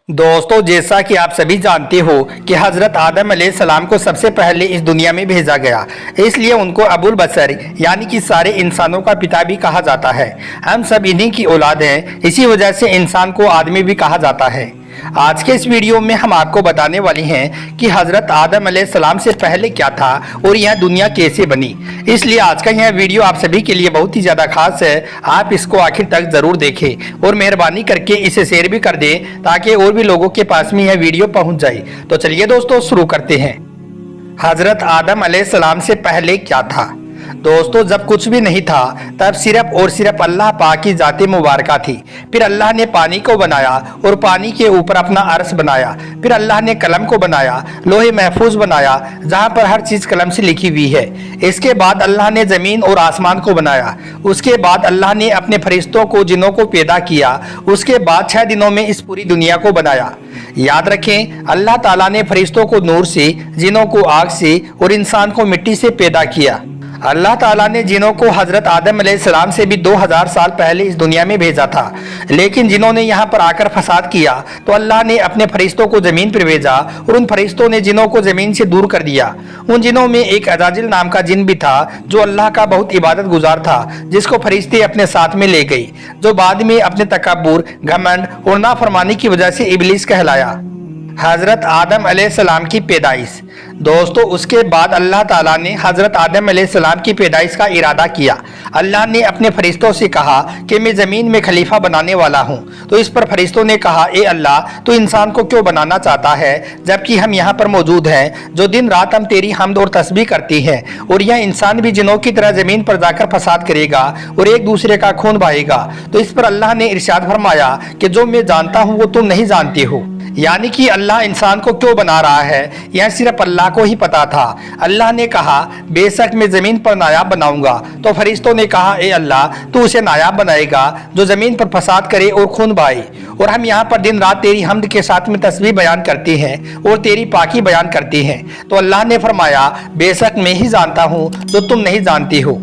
दोस्तों, जैसा कि आप सभी जानते हो कि हज़रत आदम अलैहिस्सलाम को सबसे पहले इस दुनिया में भेजा गया, इसलिए उनको अबुल बशर यानी कि सारे इंसानों का पिता भी कहा जाता है। हम सब इन्हीं की औलाद हैं, इसी वजह से इंसान को आदमी भी कहा जाता है। आज के इस वीडियो में हम आपको बताने वाले हैं कि हज़रत आदम अलैहिस्सलाम से पहले क्या था और यह दुनिया कैसे बनी। इसलिए आज का यह वीडियो आप सभी के लिए बहुत ही ज़्यादा खास है। आप इसको आखिर तक ज़रूर देखें और मेहरबानी करके इसे शेयर भी कर दें ताकि और भी लोगों के पास में यह वीडियो पहुंच जाए। तो चलिए दोस्तों, शुरू करते हैं। हज़रत आदम अलैहिस्सलाम से पहले क्या था? दोस्तों, जब कुछ भी नहीं था तब सिर्फ और सिर्फ अल्लाह पाक की ज़ाते मुबारका थी। फिर अल्लाह ने पानी को बनाया और पानी के ऊपर अपना अर्श बनाया। फिर अल्लाह ने कलम को बनाया, लोहे महफूज बनाया जहाँ पर हर चीज़ कलम से लिखी हुई है। इसके बाद अल्लाह ने ज़मीन और आसमान को बनाया। उसके बाद अल्लाह ने अपने फरिश्तों को, जिनों को पैदा किया। उसके बाद 6 दिनों में इस पूरी दुनिया को बनाया। याद रखें, अल्लाह ताला ने फरिश्तों को नूर से, जिनों को आग से और इंसान को मिट्टी से पैदा किया। अल्लाह ताला ने जिनों को हज़रत आदम अलैहिस्सलाम से भी 2000 साल पहले इस दुनिया में भेजा था, लेकिन जिन्हों ने यहाँ पर आकर फसाद किया तो अल्लाह ने अपने फरिश्तों को ज़मीन पर भेजा और उन फरिश्तों ने जिनों को ज़मीन से दूर कर दिया। उन जिनों में एक अजाजिल नाम का जिन भी था जो अल्लाह का बहुत इबादत गुजार था, जिसको फरिश्ते अपने साथ में ले गई, जो बाद में अपने तकब्बुर, घमंड और नाफरमानी की वजह से इब्लीस कहलाया। हज़रत आदम अलैहिस्सलाम की पैदाइश। दोस्तों, उसके बाद अल्लाह ताला ने हज़रत आदम अलैहिस्सलाम की पैदाइश का इरादा किया। अल्लाह ने अपने फरिश्तों से कहा कि मैं ज़मीन में खलीफा बनाने वाला हूँ। तो इस पर फरिश्तों ने कहा, ए अल्लाह, तो इंसान को क्यों बनाना चाहता है जबकि हम यहाँ पर मौजूद हैं, जो दिन रात हम तेरी हम्द और तस्बीह करती हैं, और यह इंसान भी जिनों की तरह ज़मीन पर जाकर फसाद करेगा और एक दूसरे का खून बहाएगा। तो इस पर अल्लाह ने इरशाद फरमाया कि जो मैं जानता हूँ वो तुम नहीं जानते हो। यानी कि अल्लाह इंसान को क्यों बना रहा है यह सिर्फ अल्लाह को ही पता था। अल्लाह ने कहा, बेशक मैं ज़मीन पर नायाब बनाऊंगा। तो फरिश्तों ने कहा, ए अल्लाह, तू उसे नायाब बनाएगा जो ज़मीन पर फसाद करे और खून बहाए। और हम यहाँ पर दिन रात तेरी हम्द के साथ में तस्बीह बयान करते हैं और तेरी पाकी बयान करते हैं। तो अल्लाह ने फरमाया, बेशक मैं ही जानता हूँ जो तुम नहीं जानती हो।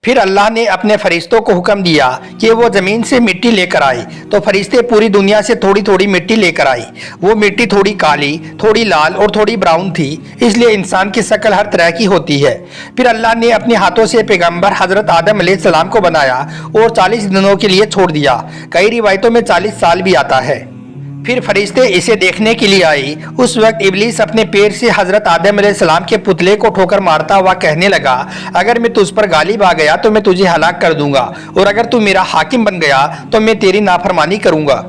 फिर अल्लाह ने अपने फरिश्तों को हुक्म दिया कि वो ज़मीन से मिट्टी लेकर आए। तो फरिश्ते पूरी दुनिया से थोड़ी थोड़ी मिट्टी लेकर आए। वो मिट्टी थोड़ी काली, थोड़ी लाल और थोड़ी ब्राउन थी, इसलिए इंसान की शक्ल हर तरह की होती है। फिर अल्लाह ने अपने हाथों से पैगंबर हज़रत आदम अलैहिस्सलाम को बनाया और 40 दिनों के लिए छोड़ दिया। कई रिवायतों में 40 साल भी आता है। फिर फरिश्ते इसे देखने के लिए आए। उस वक्त इब्लीस अपने पैर से हज़रत आदम अलैहिस्सलाम के पुतले को ठोकर मारता हुआ कहने लगा, अगर मैं तुझ पर गालिब आ गया तो मैं तुझे हलाक कर दूंगा, और अगर तू मेरा हाकिम बन गया तो मैं तेरी नाफरमानी करूंगा।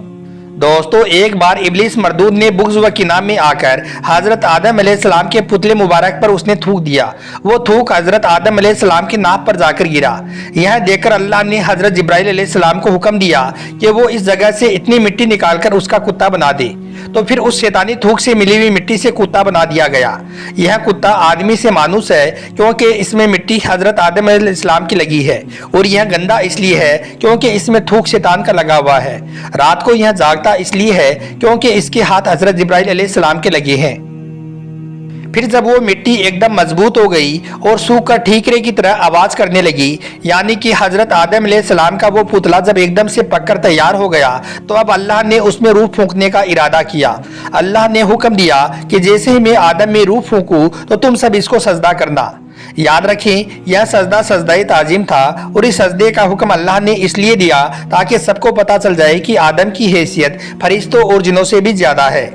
दोस्तों, एक बार इब्लीस मरदूद ने बुग़्ज़ व किना में आकर हज़रत आदम अलैहिस्सलाम के पुतले मुबारक पर उसने थूक दिया। वो थूक हज़रत आदम अलैहिस्सलाम की नाक पर जाकर गिरा। यह देखकर अल्लाह ने हज़रत जिब्राइल अलैहिस्सलाम को हुक्म दिया कि वो इस जगह से इतनी मिट्टी निकालकर उसका कुत्ता बना दे। तो फिर उस शैतानी थूक से मिली हुई मिट्टी से कुत्ता बना दिया गया। यह कुत्ता आदमी से मानूस है क्योंकि इसमें मिट्टी हज़रत आदम अलैहिस्सलाम की लगी है, और यह गंदा इसलिए है क्योंकि इसमें थूक शैतान का लगा हुआ है। रात को यह जागता इसलिए है क्योंकि इसके हाथ हज़रत जिब्राइल अलैहिस्सलाम के लगे हैं। फिर जब वो मिट्टी एकदम मजबूत हो गई और सूख कर ठीकरे की तरह आवाज करने लगी, यानी कि हज़रत आदम अलैहिस्सलाम का वो पुतला जब एकदम से पककर तैयार हो गया, तो अब अल्लाह ने उसमें रूह फूंकने का इरादा किया। अल्लाह ने हुक्म दिया कि जैसे ही मैं आदम में रूह फूंकूं तो तुम सब इसको सजदा करना। याद रखें, यह सजदा सजदाए ताजीम था, और इस सजदे का हुक्म अल्लाह ने इसलिए दिया ताकि सबको पता चल जाए कि आदम की हैसियत फरिश्तों और जिनों से भी ज्यादा है।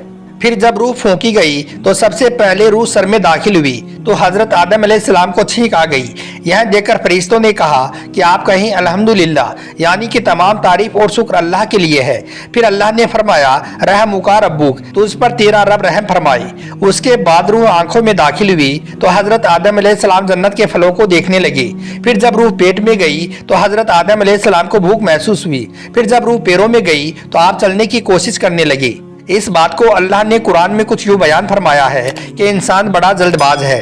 फिर जब रूह फूंकी गई तो सबसे पहले रूह सर में दाखिल हुई, तो हज़रत आदम अलैहिस्सलाम को छींक आ गई। यह देखकर फरिश्तों ने कहा कि आप कहें अल्हम्दुलिल्लाह, यानी कि तमाम तारीफ और शुक्र अल्लाह के लिए है। फिर अल्लाह ने फरमाया, रहमुका रब्बुक, तो उस पर तेरा रब रहम फरमाए। उसके बाद रूह आंखों में दाखिल हुई तो हज़रत आदम अलैहिस्सलाम जन्नत के फलों को देखने लगे। फिर जब रूह पेट में गई तो हज़रत आदम अलैहिस्सलाम को भूख महसूस हुई। फिर जब रूह पैरों में गई तो आप चलने की कोशिश करने लगे। इस बात को अल्लाह ने कुरान में कुछ यूं बयान फरमाया है कि इंसान बड़ा जल्दबाज है।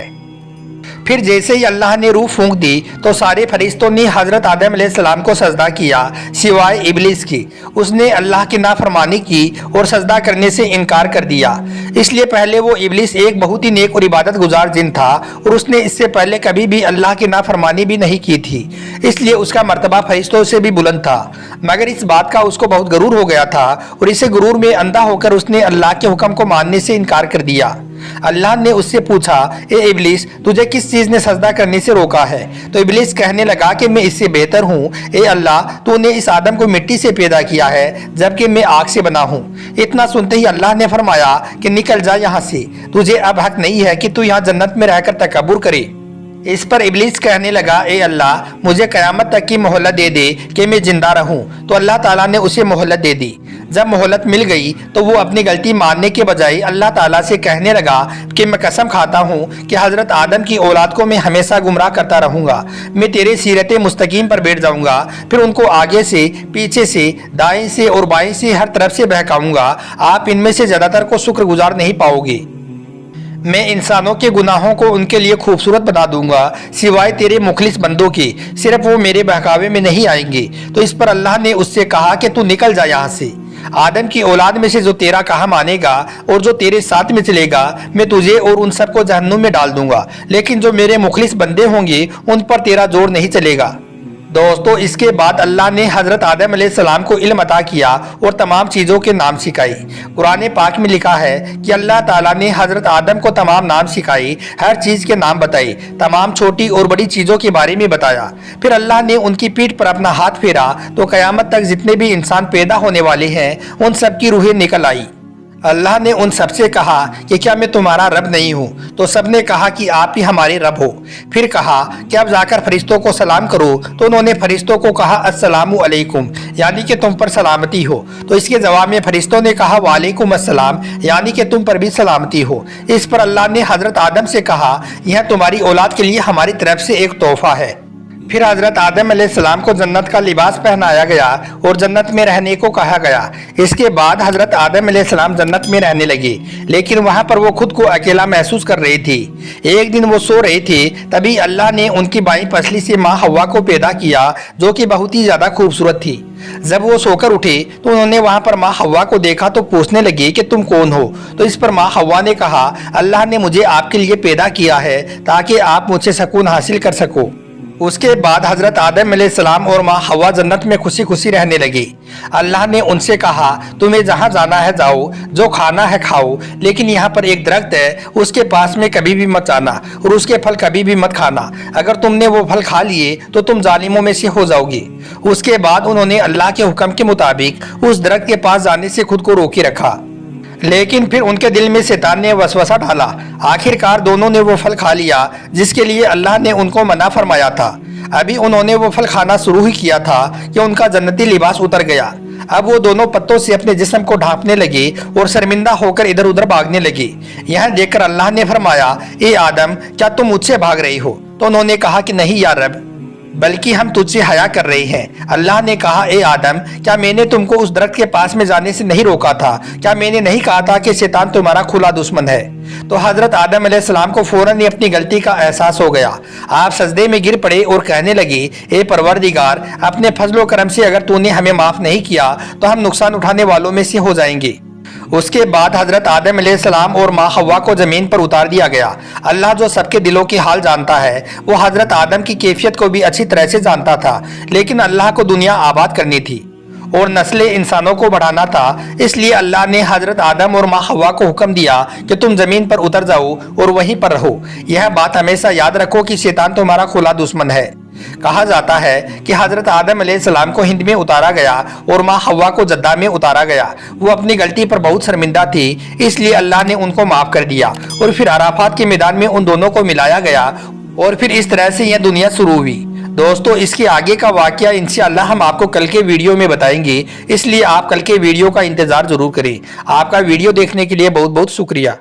फिर जैसे ही अल्लाह ने रूह फूंक दी तो सारे फरिश्तों ने हजरत आदम अलैहिस्सलाम को सजदा किया सिवाय इब्लिस की। उसने अल्लाह की नाफरमानी की और सजदा करने से इनकार कर दिया। इसलिए पहले वो इब्लिस एक बहुत ही नेक और इबादत गुजार जिन था और उसने इससे पहले कभी भी अल्लाह की नाफरमानी भी नहीं की थी, इसलिए उसका मर्तबा फरिश्तों से भी बुलंद था। मगर इस बात का उसको बहुत गरूर हो गया था और इसे गुरूर में अंधा होकर उसने अल्लाह के हुक्म को मानने से इनकार कर दिया। अल्लाह ने उससे पूछा, ए इब्लिस, तुझे किस चीज ने सजदा करने से रोका है? तो इब्लिस कहने लगा कि मैं इससे बेहतर हूँ। ए अल्लाह, तूने इस आदम को मिट्टी से पैदा किया है जबकि मैं आग से बना हूँ। इतना सुनते ही अल्लाह ने फरमाया कि निकल जा यहाँ से, तुझे अब हक नहीं है कि तू यहाँ जन्नत में रहकर तकब्बुर करे। इस पर इब्लिस कहने लगा, ए अल्लाह, मुझे क़यामत तक की मोहलत दे दे कि मैं जिंदा रहूं। तो अल्लाह ताला ने उसे मोहलत दे दी। जब मोहलत मिल गई तो वो अपनी गलती मानने के बजाय अल्लाह ताला से कहने लगा कि मैं कसम खाता हूँ कि हजरत आदम की औलाद को मैं हमेशा गुमराह करता रहूँगा। मैं तेरे सीरत मुस्तकीम पर बैठ जाऊँगा, फिर उनको आगे से, पीछे से, दाएं से और बाएं से हर तरफ से बहकाऊँगा। आप इनमें से ज़्यादातर को शुक्रगुजार नहीं पाओगे। मैं इंसानों के गुनाहों को उनके लिए खूबसूरत बना दूंगा सिवाय तेरे मुखलिस बंदों के, सिर्फ वो मेरे बहकावे में नहीं आएंगे। तो इस पर अल्लाह ने उससे कहा कि तू निकल जा यहाँ से। आदम की औलाद में से जो तेरा कहा मानेगा और जो तेरे साथ में चलेगा, मैं तुझे और उन सबको जहन्नुम में डाल दूंगा, लेकिन जो मेरे मुखलिस बंदे होंगे उन पर तेरा जोर नहीं चलेगा। दोस्तों, इसके बाद अल्लाह ने हजरत आदम अलैहिस्सलाम को इल्म अता किया और तमाम चीज़ों के नाम सिखाई। कुरान पाक में लिखा है कि अल्लाह ताला ने हजरत आदम को तमाम नाम सिखाई, हर चीज़ के नाम बताए, तमाम छोटी और बड़ी चीज़ों के बारे में बताया। फिर अल्लाह ने उनकी पीठ पर अपना हाथ फेरा तो क़यामत तक जितने भी इंसान पैदा होने वाले हैं उन सब की रूहें निकल आई। अल्लाह ने उन सबसे कहा कि क्या मैं तुम्हारा रब नहीं हूँ? तो सब ने कहा कि आप ही हमारे रब हो। फिर कहा कि अब जाकर फरिश्तों को सलाम करो। तो उन्होंने फरिश्तों को कहा अस्सलामु अलैकुम, यानी कि तुम पर सलामती हो। तो इसके जवाब में फरिश्तों ने कहा वालेकुम अस्सलाम, यानी कि तुम पर भी सलामती हो। इस पर अल्लाह ने हजरत आदम से कहा, यह तुम्हारी औलाद के लिए हमारी तरफ से एक तोहफा है। फिर हजरत आदम अलैहिस्सलाम को जन्नत का लिबास पहनाया गया और जन्नत में रहने को कहा गया। इसके बाद हजरत आदम अलैहिस्सलाम जन्नत में रहने लगे, लेकिन वहां पर वो खुद को अकेला महसूस कर रहे थे। एक दिन वो सो रहे थे, तभी अल्लाह ने उनकी बाईं पसली से माँ हव्वा को पैदा किया, जो कि बहुत ही ज्यादा खूबसूरत थी। जब वो सोकर उठे तो उन्होंने वहां पर माँ हव्वा को देखा तो पूछने लगे कि तुम कौन हो? तो इस पर माँ हव्वा ने कहा, अल्लाह ने मुझे आपके लिए पैदा किया है ताकि आप मुझसे सुकून हासिल कर सको। उसके बाद हजरत आदम अलैहिस्सलाम और माँ हव्वा जन्नत में खुशी खुशी रहने लगी। अल्लाह ने उनसे कहा, तुम्हें जहाँ जाना है जाओ, जो खाना है खाओ, लेकिन यहाँ पर एक दरख्त है, उसके पास में कभी भी मत जाना और उसके फल कभी भी मत खाना। अगर तुमने वो फल खा लिए तो तुम जालिमों में से हो जाओगे। उसके बाद उन्होंने अल्लाह के हुक्म के मुताबिक उस दरख्त के पास जाने से खुद को रोके रखा, लेकिन फिर उनके दिल में शैतान ने वसवसा डाला। आखिरकार दोनों ने वो फल खा लिया जिसके लिए अल्लाह ने उनको मना फरमाया था। अभी उन्होंने वो फल खाना शुरू ही किया था कि उनका जन्नती लिबास उतर गया। अब वो दोनों पत्तों से अपने जिस्म को ढांपने लगे और शर्मिंदा होकर इधर उधर भागने लगे। यह देखकर अल्लाह ने फरमाया, ए आदम, क्या तुम मुझसे भाग रही हो? तो उन्होंने कहा कि नहीं या रब, बल्कि हम तुझसे हया कर रहे हैं। अल्लाह ने कहा, ए आदम, क्या मैंने तुमको उस दरख्त के पास में जाने से नहीं रोका था? क्या मैंने नहीं कहा था कि शैतान तुम्हारा खुला दुश्मन है? तो हजरत आदम अलैहिस्सलाम को फौरन ही अपनी गलती का एहसास हो गया। आप सजदे में गिर पड़े और कहने लगे, ए परवरदिगार, अपने फजलो करम से अगर तूने हमें माफ नहीं किया तो हम नुकसान उठाने वालों में से हो जाएंगे। उसके बाद हजरत आदम अलैहिस्सलाम और माँ हव्वा को जमीन पर उतार दिया गया। अल्लाह जो सबके दिलों की हाल जानता है, वो हजरत आदम की कैफियत को भी अच्छी तरह से जानता था, लेकिन अल्लाह को दुनिया आबाद करनी थी और नस्ल इंसानों को बढ़ाना था। इसलिए अल्लाह ने हजरत आदम और माँ हव्वा को हुक्म दिया कि तुम जमीन पर उतर जाओ और वहीं पर रहो। यह बात हमेशा याद रखो कि शैतान तुम्हारा खुला दुश्मन है। कहा जाता है कि हजरत आदम अलैहिस्सलाम को हिंद में उतारा गया और माँ हव्वा को जद्दा में उतारा गया। वो अपनी गलती पर बहुत शर्मिंदा थी, इसलिए अल्लाह ने उनको माफ कर दिया और फिर अराफात के मैदान में उन दोनों को मिलाया गया और फिर इस तरह से यह दुनिया शुरू हुई। दोस्तों, इसके आगे का वाकया इंशाअल्लाह हम आपको कल के वीडियो में बताएंगे, इसलिए आप कल के वीडियो का इंतजार जरूर करें। आपका वीडियो देखने के लिए बहुत बहुत शुक्रिया।